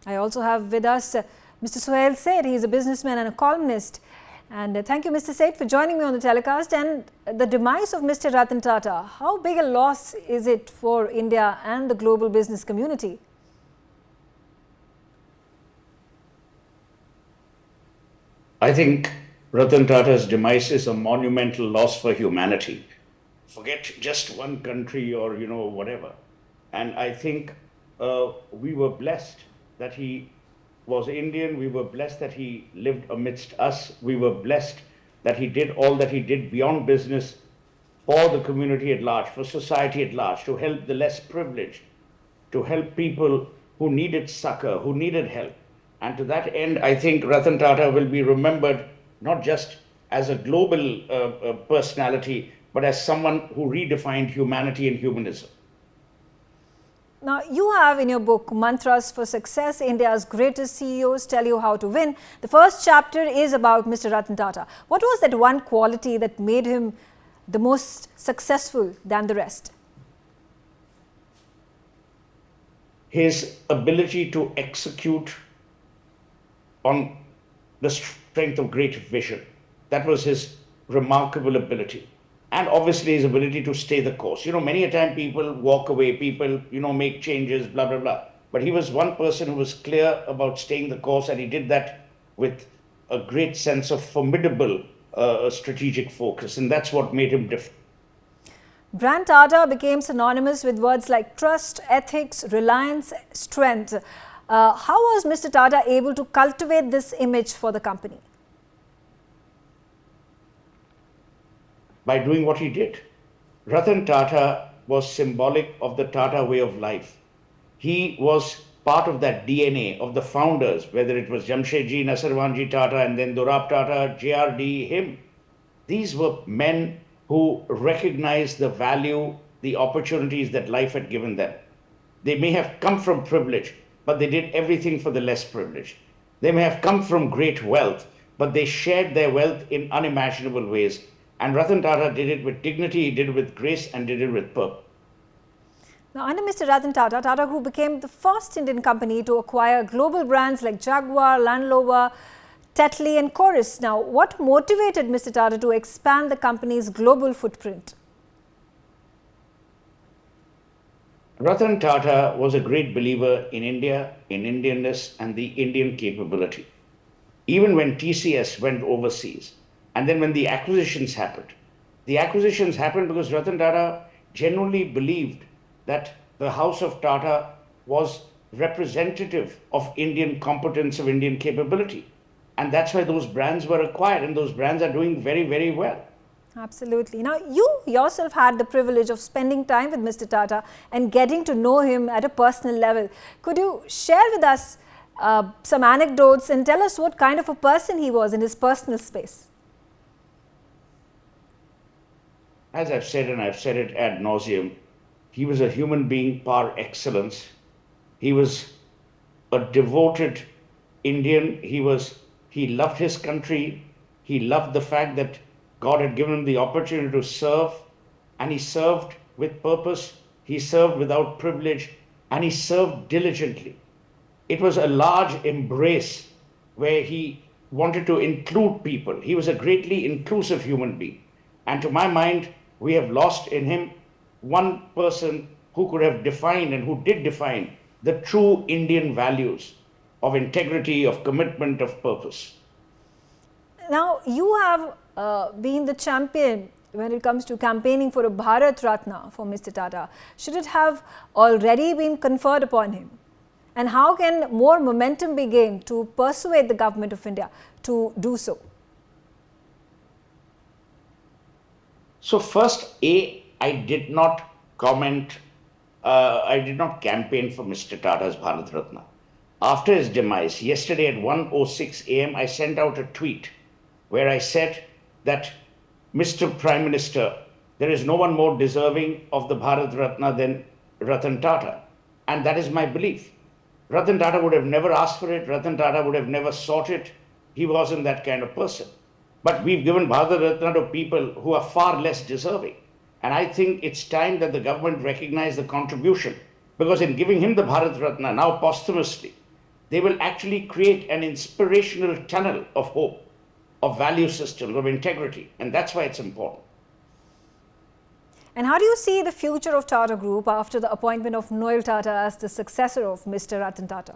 I also have with us Mr. Suhel Seth. He is a businessman and a columnist. And thank you, Mr. Seth, for joining me on the telecast. And the demise of Mr. Ratan Tata, how big a loss is it for India and the global business community? I think Ratan Tata's demise is a monumental loss for humanity. Forget just one country or, whatever. And I think we were blessed that he was Indian. We were blessed that he lived amidst us. We were blessed that he did all that he did beyond business for the community at large, for society at large, to help the less privileged, to help people who needed succor, who needed help. And to that end, I think Ratan Tata will be remembered not just as a global personality, but as someone who redefined humanity and humanism. Now, you have in your book, Mantras for Success, India's Greatest CEOs Tell You How to Win. The first chapter is about Mr. Ratan Tata. What was that one quality that made him the most successful than the rest? His ability to execute on the strength of great vision. That was his remarkable ability. And obviously his ability to stay the course. Many a time people walk away, people, make changes, blah, blah, blah. But he was one person who was clear about staying the course, and he did that with a great sense of formidable strategic focus. And that's what made him different. Brand Tata became synonymous with words like trust, ethics, reliance, strength. How was Mr. Tata able to cultivate this image for the company? By doing what he did. Ratan Tata was symbolic of the Tata way of life. He was part of that DNA of the founders, whether it was Jamshedji, Nasirwanji Tata, and then Dorab Tata, JRD, him. These were men who recognized the value, the opportunities that life had given them. They may have come from privilege, but they did everything for the less privileged. They may have come from great wealth, but they shared their wealth in unimaginable ways. And Ratan Tata did it with dignity, he did it with grace, and did it with purpose. Now, under Mr. Ratan Tata, Tata Group became the first Indian company to acquire global brands like Jaguar, Land Rover, Tetley and Chorus. Now, what motivated Mr. Tata to expand the company's global footprint? Ratan Tata was a great believer in India, in Indianness, and the Indian capability. Even when TCS went overseas, and then when the acquisitions happened because Ratan Tata genuinely believed that the house of Tata was representative of Indian competence, of Indian capability. And that's why those brands were acquired, and those brands are doing very, very well. Absolutely. Now, you yourself had the privilege of spending time with Mr. Tata and getting to know him at a personal level. Could you share with us some anecdotes and tell us what kind of a person he was in his personal space? As I've said, and I've said it ad nauseum, he was a human being par excellence. He was a devoted Indian. He loved his country. He loved the fact that God had given him the opportunity to serve, and he served with purpose. He served without privilege, and he served diligently. It was a large embrace where he wanted to include people. He was a greatly inclusive human being. And to my mind, we have lost in him one person who could have defined and who did define the true Indian values of integrity, of commitment, of purpose. Now, you have been the champion when it comes to campaigning for a Bharat Ratna for Mr. Tata. Should it have already been conferred upon him? And how can more momentum be gained to persuade the government of India to do so? So first, I did not comment, I did not campaign for Mr. Tata's Bharat Ratna. After his demise, yesterday at 1:06 a.m., I sent out a tweet where I said that, Mr. Prime Minister, there is no one more deserving of the Bharat Ratna than Ratan Tata. And that is my belief. Ratan Tata would have never asked for it. Ratan Tata would have never sought it. He wasn't that kind of person. But we've given Bharat Ratna to people who are far less deserving. And I think it's time that the government recognize the contribution, because in giving him the Bharat Ratna, now posthumously, they will actually create an inspirational tunnel of hope, of value systems, of integrity. And that's why it's important. And how do you see the future of Tata Group after the appointment of Noel Tata as the successor of Mr. Ratan Tata?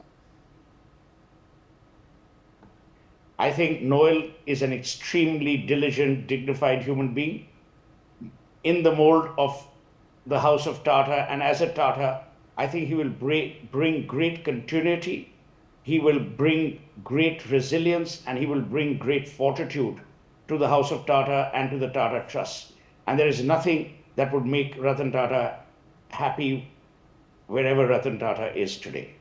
I think Noel is an extremely diligent, dignified human being in the mold of the House of Tata. And as a Tata, I think he will bring great continuity, he will bring great resilience, and he will bring great fortitude to the House of Tata and to the Tata Trust. And there is nothing that would make Ratan Tata happy wherever Ratan Tata is today.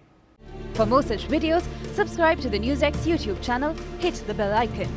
For more such videos, subscribe to the NewsX YouTube channel, hit the bell icon.